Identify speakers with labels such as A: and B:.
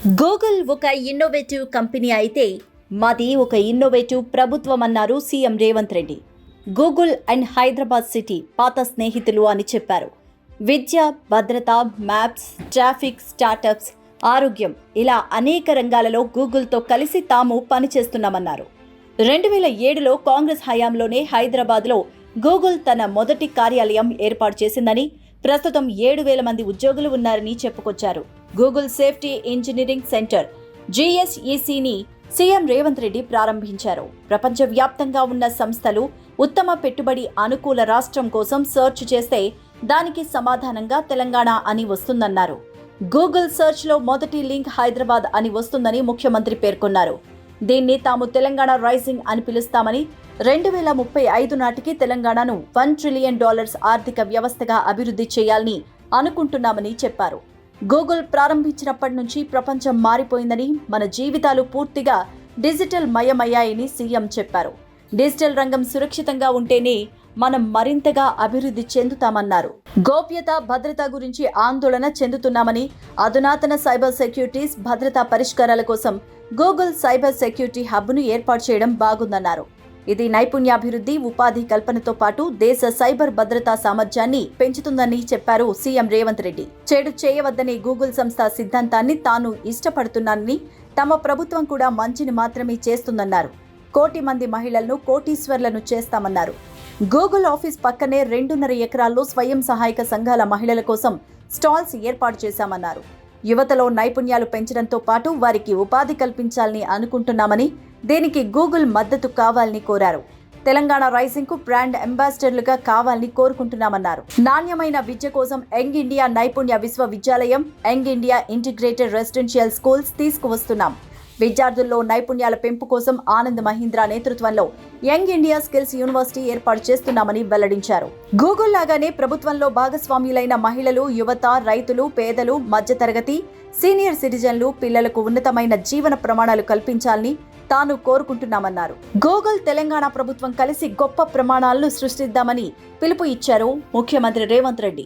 A: Google ఒక innovative company అయితే మాది ఒక ఇన్నోవేటివ్ ప్రభుత్వం అన్నారు CM Revanth Reddy. Google and Hyderabad city పాత స్నేహితులు అని చెప్పారు. విద్య, భద్రత, మ్యాప్స్, ట్రాఫిక్, స్టార్టప్స్, ఆరోగ్యం ఇలా అనేక రంగాలలో గూగుల్తో కలిసి తాము పనిచేస్తున్నామన్నారు. 2007లో కాంగ్రెస్ హయాంలోనే హైదరాబాద్లో గూగుల్ తన మొదటి కార్యాలయం ఏర్పాటు చేసిందని, ప్రస్తుతం 7,000 మంది ఉద్యోగులు ఉన్నారని చెప్పుకొచ్చారు. గూగుల్ సేఫ్టీ ఇంజనీరింగ్ సెంటర్ GSECని సీఎం రేవంత్ రెడ్డి ప్రారంభించారు. ప్రపంచవ్యాప్తంగా ఉన్న సంస్థలు ఉత్తమ పెట్టుబడి అనుకూల రాష్ట్రం కోసం సెర్చ్ చేస్తే దానికి సమాధానంగా తెలంగాణ అని వస్తుందన్నారు. గూగుల్ సెర్చ్లో మొదటి లింక్ హైదరాబాద్ అని వస్తుందని ముఖ్యమంత్రి పేర్కొన్నారు. దీన్ని తాము తెలంగాణ రైజింగ్ అని పిలుస్తామని, 2035 నాటికి తెలంగాణను $1 ట్రిలియన్ ఆర్థిక వ్యవస్థగా అభివృద్ధి చేయాలని అనుకుంటున్నామని చెప్పారు. గూగుల్ ప్రారంభించినప్పటి నుంచి ప్రపంచం మారిపోయిందని, మన జీవితాలు పూర్తిగా డిజిటల్ మయమయ్యాయని సీఎం చెప్పారు. డిజిటల్ రంగం సురక్షితంగా ఉంటేనే మనం మరింతగా అభివృద్ధి చెందుతామన్నారు. గోప్యత, భద్రత గురించి ఆందోళన చెందుతున్నామని, అధునాతన సైబర్ సెక్యూరిటీస్, భద్రతా పరిష్కారాల కోసం గూగుల్ సైబర్ సెక్యూరిటీ హబ్ను ఏర్పాటు చేయడం బాగుందన్నారు. ఇది నైపుణ్యాభివృద్ధి, ఉపాధి కల్పనతో పాటు దేశ సైబర్ భద్రతా సామర్థ్యాన్ని పెంచుతుందని చెప్పారు సీఎం రేవంత్ రెడ్డి. చెడు చేయవద్దనే గూగుల్ సంస్థ సిద్ధాంతాన్ని తాను ఇష్టపడుతున్నానని, తమ ప్రభుత్వం కూడా మంచిని మాత్రమే చేస్తుందన్నారు. 1 కోటి మంది మహిళలను కోటీశ్వర్లను చేస్తామన్నారు. గూగుల్ ఆఫీస్ పక్కనే 2.5 ఎకరాల్లో స్వయం సహాయక సంఘాల మహిళల కోసం స్టాల్స్ ఏర్పాటు చేశామన్నారు. యువతలో నైపుణ్యాలు పెంచడంతో పాటు వారికి ఉపాధి కల్పించాలని అనుకుంటున్నామని, దీనికి గూగుల్ మద్దతు కావాలని కోరారు. తెలంగాణ రైజింగ్కు బ్రాండ్ అంబాసిడర్లుగా కావాలని కోరుకుంటున్నామన్నారు. నాణ్యమైన విద్య కోసం యంగ్ ఇండియా నైపుణ్య విశ్వవిద్యాలయం, young India integrated residential schools తీసుకువస్తున్నాం. విద్యార్థుల్లో నైపుణ్యాల పెంపు కోసం ఆనంద్ మహీంద్రా నేతృత్వంలో యంగ్ ఇండియా స్కిల్స్ యూనివర్సిటీ ఏర్పాటు చేస్తున్నామని వెల్లడించారు. గూగుల్ లాగానే ప్రభుత్వంలో భాగస్వామ్యులైన మహిళలు, యువత, రైతులు, పేదలు, మధ్యతరగతి, సీనియర్ సిటిజన్లు, పిల్లలకు ఉన్నతమైన జీవన ప్రమాణాలు కల్పించాలని తాను కోరుకుంటున్నామన్నారు. గూగుల్, తెలంగాణ ప్రభుత్వం కలిసి గొప్ప ప్రమాణాలను సృష్టిద్దామని పిలుపు ఇచ్చారు ముఖ్యమంత్రి రేవంత్ రెడ్డి.